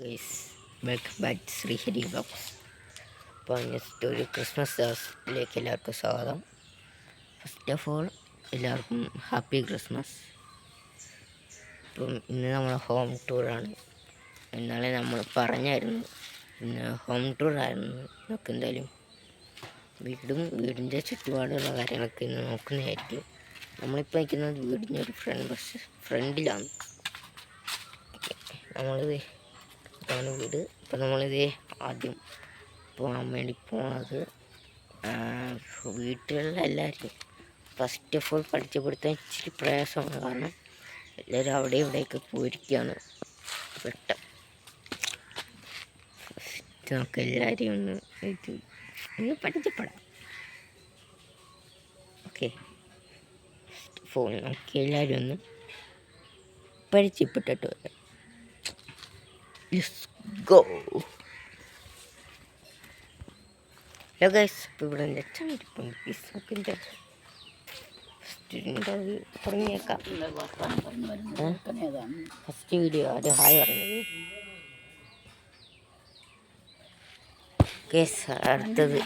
Guys, welcome back to Srihari blogs. അപ്പോൾ next ഒരു Christmas ദിവസത്തിലേക്ക് എല്ലാവർക്കും സ്വാഗതം. ഫസ്റ്റ് ഓഫ് ഓൾ എല്ലാവർക്കും ഹാപ്പി ക്രിസ്മസ്. ഇപ്പം ഇന്ന് നമ്മൾ ഹോം ടൂറാണ്. ഇന്നലെ നമ്മൾ പറഞ്ഞായിരുന്നു ഇന്ന് ഹോം ടൂറായിരുന്നു. നമുക്ക് എന്തായാലും വീടിൻ്റെ ചുറ്റുപാടുള്ള കാര്യങ്ങളൊക്കെ ഇന്ന് നോക്കുന്നതായിരിക്കും. നമ്മളിപ്പോൾ നിൽക്കുന്നത് വീടിൻ്റെ ഒരു ഫ്രണ്ടിലാണ്. നമ്മളിത് ഇതാണ് വീട്. ഇപ്പം നമ്മളിത് ആദ്യം പോകാൻ വേണ്ടി പോണത് വീട്ടിലുള്ള എല്ലാവരും ഫസ്റ്റ് ഓഫ് ഓൾ പരിചയപ്പെടുത്താൻ ഇച്ചിരി പ്രയാസമാണ്. കാരണം എല്ലാവരും അവിടെ ഇവിടെയൊക്കെ പോയിരിക്കുകയാണ്. ഫസ്റ്റ് നമുക്ക് എല്ലാവരെയും ഒന്ന് പരിചയപ്പെടാം. ഓക്കെ, ഫസ്റ്റ് ഓഫ് ഓൾ നമുക്ക് എല്ലാവരും ഒന്ന് പരിചയപ്പെട്ടിട്ട് വരാം. Let's go. Hello guys, ഇപ്പോൾ ഇവിടെ എൻ്റെ ചാനലിപ്പം ഫസ്റ്റ് തുടങ്ങിയേക്കാം. ഫസ്റ്റ് വീഡിയോ അത് ഹായ് പറഞ്ഞത്. കേസ് അടുത്തത്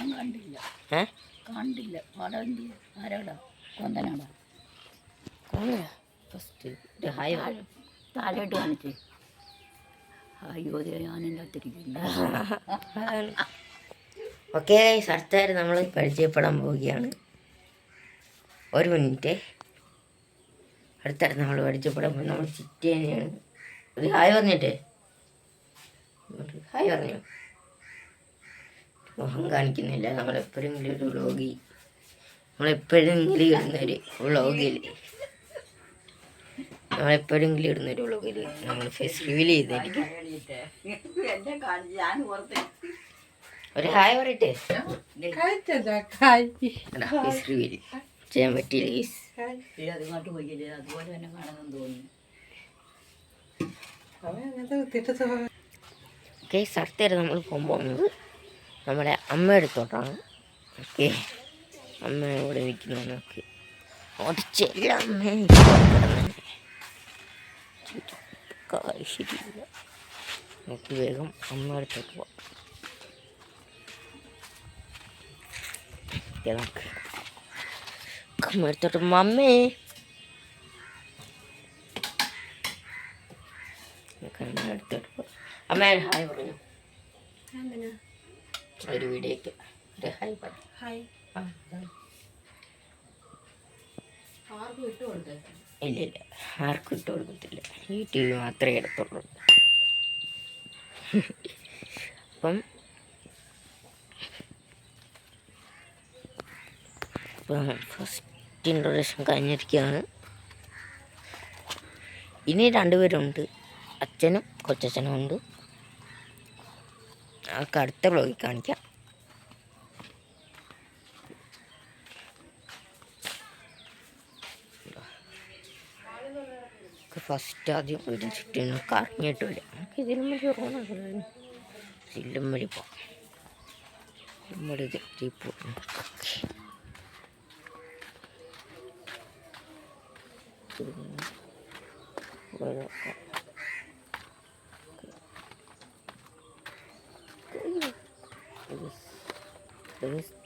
ഫസ്റ്റ് ഹായ് താഴോട്ട് കാണിച്ചേ. അയ്യോ ഞാനെല്ലാത്തിരിക്കുന്നു. ഓക്കെ, അടുത്തായിട്ട് നമ്മൾ പരിചയപ്പെടാൻ പോവുകയാണ്. ഒരു മിനിറ്റ്. അടുത്തായിട്ട് നമ്മൾ പരിചയപ്പെടാൻ പോകും. നമ്മൾ ചിറ്റേനെയാണ്. ഒരു ഹായ് പറഞ്ഞിട്ടേ. ഹായ് പറഞ്ഞു. മുഖം കാണിക്കുന്നില്ല. നമ്മളെപ്പോഴെങ്കിലും ഒരു വ്ളോഗിൽ ഇടുന്നൊരു വ്ളോഗിൽ നമ്മളെപ്പോഴെങ്കിലും ഇടുന്നൊരു വ്ളോഗിൽ നമ്മൾ ഫേസ് റിവീൽ ചെയ്തായിരിക്കും. ഒരു ഹായ് പറയട്ടെ. ഫേസ് റിവീൽ ചെയ്യാൻ പറ്റിയില്ല. അതുകൊണ്ട് പോയില്ലേ, അതുപോലെ തന്നെ കാണുമെന്ന് തോന്നുന്നു. ഓക്കെ, സ്ഥലത്തേക്ക് നമ്മൾ പോകുന്നത് നമ്മുടെ അമ്മയുടെ അടുത്തോട്ടാണ്. ഓക്കെ, അമ്മ ഇവിടെ നിൽക്കുന്നതാണ്. ഓക്കെ, ഓടിച്ചല്ല അമ്മ ശരിയില്ല. നമുക്ക് വേഗം അമ്മ അടുത്തോട്ട് പോവാം. നമുക്ക് അമ്മ അടുത്തോട്ട് മമ്മേ അമ്മ അടുത്തോട്ട് പോവാം. അമ്മ ഹായ് പറഞ്ഞു. ഒരു വീഡിയോക്ക് ഒരു ഹായ് പറഞ്ഞു. ഇല്ല, ആർക്കും ഇട്ട് കൊടുക്കത്തില്ല. ഈ ടി വി മാത്രമേ എടുത്തുള്ളൂ. അപ്പം ഫസ്റ്റ് ഇൻട്രൊഡക്ഷൻ കഴിഞ്ഞിരിക്കുകയാണ്. ഇനി രണ്ടുപേരുണ്ട്, അച്ഛനും കൊച്ചച്ഛനും ഉണ്ട്. അവർക്ക് അടുത്ത വ്ളോഗിൽ കാണിക്കാം. ഫസ്റ്റ് ആദ്യം ഒരു ചുറ്റിനും കറങ്ങിയിട്ട് വരാം. നമുക്ക് ഇതിലും വലിയ റോണാണ്. ഇതിലും വഴി പോകാം. നമ്മുടെ ജീപ്പ്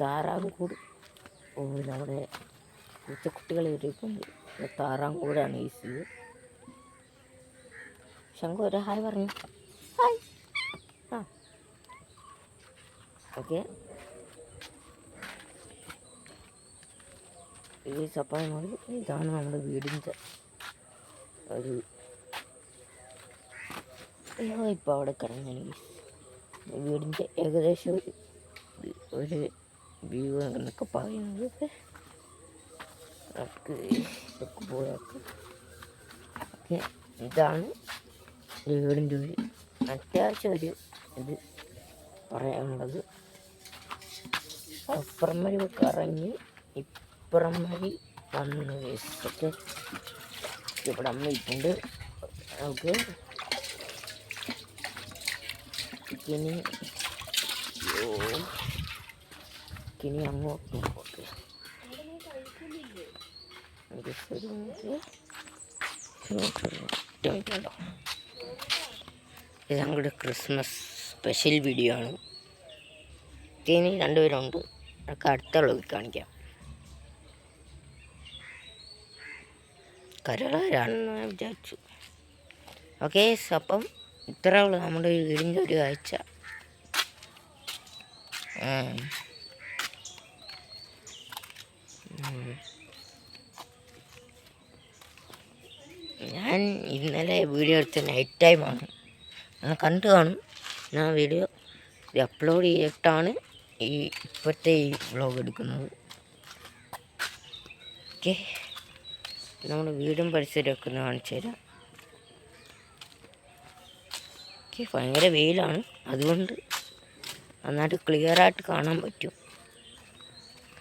താറാങ്കൂട്. നമ്മുടെ പൂച്ചക്കുട്ടികൾ കയറിയിട്ടുണ്ട്. താറാങ്കൂടാണ് ഈസി. ശംഖു ഒരു ഹായ് പറഞ്ഞു. ഹായ്. ഓക്കെ, ഈ സപ്പായി മതി. ഇതാണ് നമ്മുടെ വീടിൻ്റെ ഒരു ഇപ്പോൾ അവിടെ കിടന്നു. വീടിൻ്റെ ഏകദേശം ഒരു വ്യൂ എന്നൊക്കെ പറയുന്നത്. നമുക്ക് ഇതൊക്കെ പോയാൽ ഓക്കെ, ഇതാണ് വീടിൻ്റെ ഒരു അത്യാവശ്യം ഒരു ഇത് പറയാനുള്ളത്. അപ്പുറം വഴി കറങ്ങി ഇപ്പുറം വഴി വന്നു. ഒക്കെ ഇവിടെ അമ്മ ഇട്ടുണ്ട്. നമുക്ക് ഇനി അങ്ങോട്ട് പോട്ടെ. ഇത് ഞങ്ങളുടെ ക്രിസ്മസ് സ്പെഷ്യൽ വീഡിയോ ആണ്. ഇതിന് രണ്ടുപേരുണ്ട്, അതൊക്കെ അടുത്ത വ്ളോഗിൽ കാണിക്കാം. കരളാരാണെന്ന് വിചാരിച്ചു. ഓക്കെ, അപ്പം ഇത്രേ ഉള്ളൂ നമ്മുടെ വീടിൻ്റെ ഒരു കാഴ്ച. ഞാൻ ഇന്നലെ വീഡിയോ എടുത്ത നൈറ്റ് ടൈമാണ്, അത് കണ്ടു കാണും. ഞാൻ വീഡിയോ അപ്ലോഡ് ചെയ്തിട്ടാണ് ഇപ്പോഴത്തെ ഈ വ്ളോഗ് എടുക്കുന്നത്. ഓക്കെ, നമ്മുടെ വീടും പരിസരമൊക്കെ ഒന്ന് കാണിച്ചു തരാം. ഓക്കെ, ഭയങ്കര വെയിലാണ്, അതുകൊണ്ട് നന്നായിട്ട് ക്ലിയറായിട്ട് കാണാൻ പറ്റും.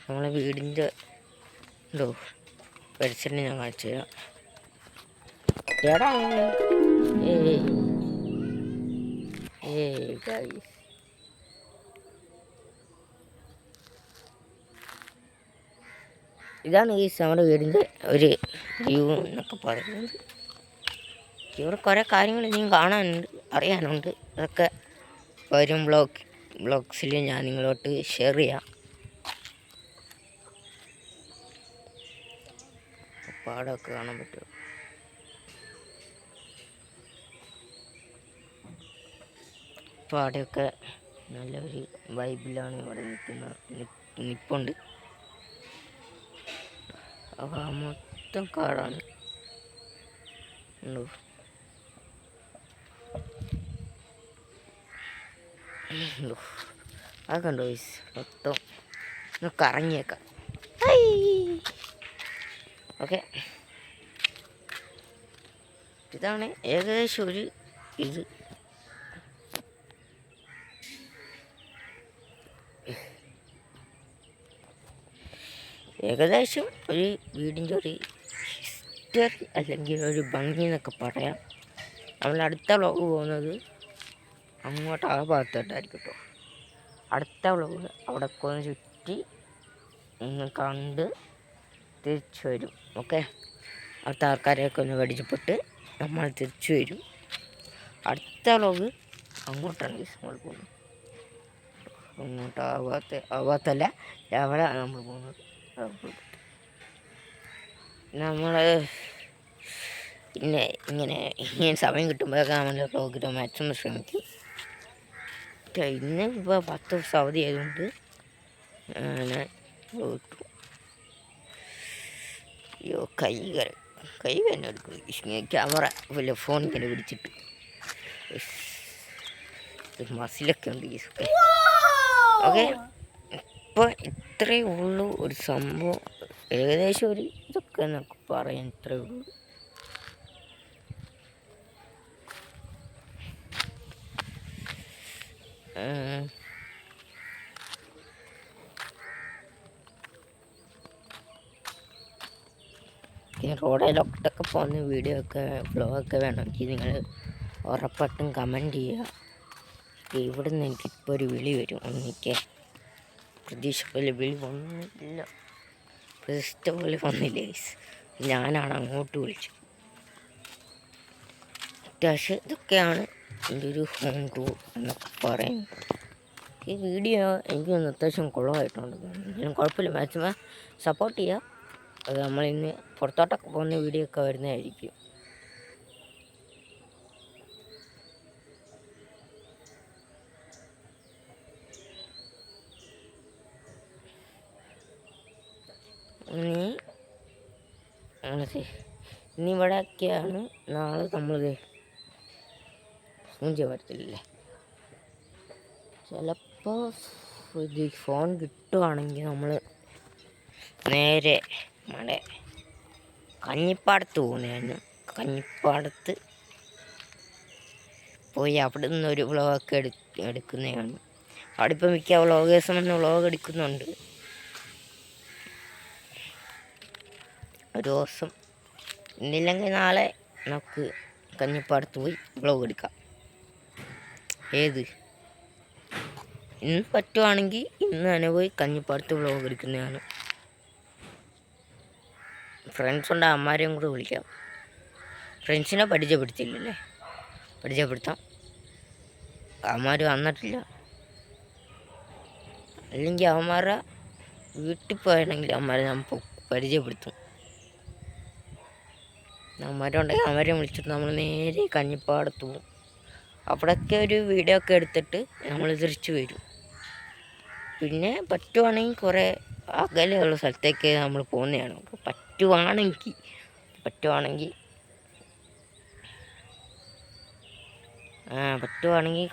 നമ്മളെ വീടിൻ്റെ പരിസരം ഞാൻ കാണിച്ചു തരാം. ഇതാണ് ഈ നമ്മുടെ വീടിൻ്റെ ഒരു വ്യൂ എന്നൊക്കെ പറയുന്നത്. ഇവിടെ കുറേ കാര്യങ്ങൾ ഇനിയും കാണാനുണ്ട്, അറിയാനുണ്ട്. അതൊക്കെ വരും വ്ളോഗ്സിൽ ഞാൻ നിങ്ങളോട്ട് ഷെയർ ചെയ്യാം. പാടമൊക്കെ കാണാൻ പറ്റും. പാടമൊക്കെ നല്ലൊരു വൈബിലാണ് ഇവിടെ നിൽപ്പുണ്ട്. അപ്പോൾ മൊത്തം കാടാണ്. അത് കണ്ടോ മൊത്തം ഒന്ന് കറങ്ങിയേക്കാം. ഓക്കെ, ഇതാണ് ഏകദേശം ഒരു ഇത്. ഏകദേശം ഒരു വീടിൻ്റെ ഒരു ഹിസ്റ്ററി അല്ലെങ്കിൽ ഒരു ഭംഗി എന്നൊക്കെ പറയാം. നമ്മൾ അടുത്ത വ്ളോഗ് പോകുന്നത് അങ്ങോട്ട് ആ ഭാഗത്തോട്ടായിരിക്കും കേട്ടോ. അടുത്ത വ്ളോഗ് അവിടെ ഒന്ന് ചുറ്റി കണ്ട് തിരിച്ചു വരും. ഓക്കെ, അടുത്ത ആൾക്കാരെയൊക്കെ ഒന്ന് പരിചയപ്പെട്ട് നമ്മൾ തിരിച്ചു വരും. അടുത്ത വ്ളോഗ് അങ്ങോട്ടാണ് നമ്മൾ പോകുന്നത്. അങ്ങോട്ട് ആ ഭാഗത്തല്ല, അവിടെ നമ്മൾ പോകുന്നത്. നമ്മൾ പിന്നെ ഇങ്ങനെ സമയം കിട്ടുമ്പോഴൊക്കെ നമ്മൾ വ്ളോഗിൽ മാക്സിമം ശ്രമിക്കും. ഇന്ന് ഇപ്പോൾ 10 ദിവസം അവധി ആയതുകൊണ്ട് ഞാൻ വിട്ടു. അയ്യോ, കൈ തന്നെ എടുക്കും. ക്യാമറ വല്ല ഫോൺ ഇങ്ങനെ പിടിച്ചിട്ട് മസിലൊക്കെ ഉണ്ട്. ഓക്കെ, ഇപ്പോൾ ഇത്രയേ ഉള്ളൂ ഒരു സംഭവം. ഏകദേശം ഒരു ഇതൊക്കെ എന്നൊക്കെ പറയാൻ ഇത്രയേ ഉള്ളൂ. റോഡിലൊക്കെ പോകുന്ന വീഡിയോ ഒക്കെ വ്ളോഗൊക്കെ വേണമെങ്കിൽ നിങ്ങൾ ഉറപ്പായിട്ടും കമൻറ്റ് ചെയ്യുക. ഇവിടെ നിന്ന് എനിക്കിപ്പോൾ ഒരു വിളി വരും. ഒന്നിക്കെ പ്രതീക്ഷ പോലെ വിളി വന്നില്ല, പ്രതീക്ഷിച്ച പോലെ വന്നില്ല. ഞാനാണ് അങ്ങോട്ട് വിളിച്ചത്. അത്യാവശ്യം ഇതൊക്കെയാണ് എൻ്റെ ഒരു ഹോം ടൂർ എന്നൊക്കെ പറയുന്നത്. ഈ വീഡിയോ എനിക്ക് അത്യാവശ്യം കുളമായിട്ടുണ്ട്. ഞാൻ കുഴപ്പമില്ല, മാക്സിമം സപ്പോർട്ട് ചെയ്യുക. അത് നമ്മളിന്ന് പുറത്തോട്ടൊക്കെ പോകുന്ന വീഡിയോ ഒക്കെ വരുന്നതായിരിക്കും. ഇനി ഇവിടെയൊക്കെയാണ് നാളെ നമ്മൾ ഫോൺ ചെയ്യാൻ പറ്റത്തില്ലേ. ചിലപ്പോൾ ഇത് ഫോൺ കിട്ടുവാണെങ്കിൽ നമ്മൾ നേരെ നമ്മുടെ കഞ്ഞിപ്പാടത്ത് പോകുന്നതാണ്. കഞ്ഞിപ്പാടത്ത് പോയി അവിടെ നിന്നൊരു വ്ളോഗൊക്കെ എടുക്കുന്നതാണ്. അവിടെ ഇപ്പം മിക്ക വ്ളോഗേഴ്സും വന്ന് വ്ളോഗ് എടുക്കുന്നുണ്ട്. ഒരു ദിവസം ഇന്നില്ലെങ്കിൽ നാളെ നമുക്ക് കഞ്ഞിപ്പാടത്ത് പോയി വ്ളോഗ് എടുക്കാം. ഇന്ന് പറ്റുവാണെങ്കിൽ ഇന്ന് തന്നെ പോയി കഞ്ഞിപ്പാടത്ത് വ്ളോഗ് എടുക്കുന്നതാണ്. ഫ്രണ്ട്സുണ്ട്, അമ്മമാരെയും കൂടെ വിളിക്കാം. ഫ്രണ്ട്സിനെ പരിചയപ്പെടുത്തില്ലല്ലേ, പരിചയപ്പെടുത്താം. അവന്മാർ വന്നിട്ടില്ല. അല്ലെങ്കിൽ അവന്മാരുടെ വീട്ടിൽ പോയാണെങ്കിൽ അവന്മാരെ ഞാൻ പരിചയപ്പെടുത്തും. അവന്മാരുണ്ടെങ്കിൽ അവരെ വിളിച്ചിട്ട് നമ്മൾ നേരെ കഞ്ഞിപ്പാടത്ത് പോകും. അവിടെയൊക്കെ ഒരു വീഡിയോ ഒക്കെ എടുത്തിട്ട് നമ്മൾ തിരിച്ചു വരും. പിന്നെ പറ്റുവാണെങ്കിൽ കുറേ അകലെയുള്ള സ്ഥലത്തേക്ക് നമ്മൾ പോകുന്നതാണ്. പറ്റുവാണെങ്കിൽ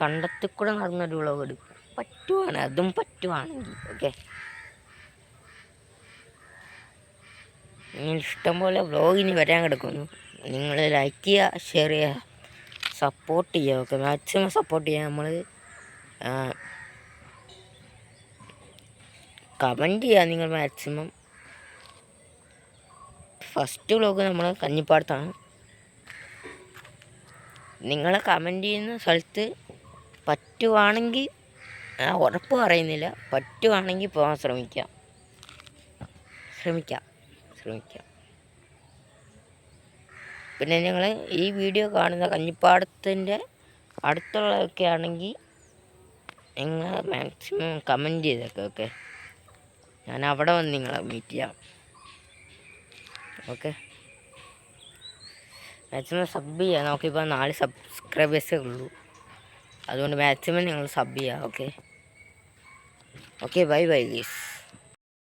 കണ്ടത്തിൽ കൂടെ നടന്നൊരു വ്ളോഗ് എടുക്കും. പറ്റുവാണെങ്കിൽ ഓക്കെ. നിങ്ങൾ ഇഷ്ടംപോലെ വ്ളോഗിന് വരാൻ കിടക്കുന്നു. നിങ്ങൾ ലൈക്ക് ചെയ്യുക, ഷെയർ ചെയ്യുക, സപ്പോർട്ട് ചെയ്യുക. ഓക്കെ, മാക്സിമം സപ്പോർട്ട് ചെയ്യുക. നമ്മൾ കമൻറ്റ് ചെയ്യുക നിങ്ങൾ മാക്സിമം. ഫസ്റ്റ് വ്ളോഗ് നമ്മൾ കഞ്ഞിപ്പാടത്താണ്. നിങ്ങൾ കമൻറ്റ് ചെയ്യുന്ന സ്ഥലത്ത് പറ്റുവാണെങ്കിൽ, ഉറപ്പ് പറയുന്നില്ല, പറ്റുവാണെങ്കിൽ പോകാൻ ശ്രമിക്കാം. പിന്നെ നിങ്ങൾ ഈ വീഡിയോ കാണുന്ന കഞ്ഞിപ്പാടത്തിൻ്റെ അടുത്തുള്ളതൊക്കെ ആണെങ്കിൽ നിങ്ങൾ മാക്സിമം കമൻറ്റ് ചെയ്തേക്കെ. ഓക്കെ, ഞാൻ അവിടെ വന്ന് നിങ്ങളെ മീറ്റ് ചെയ്യാം. ഓക്കെ, മാക്സിമം സബ് ചെയ്യുക. നമുക്കിപ്പോൾ 4 സബ്സ്ക്രൈബേഴ്സേ ഉള്ളൂ. അതുകൊണ്ട് മാക്സിമം നിങ്ങൾ സബ് ചെയ്യുക. Okay, bye guys.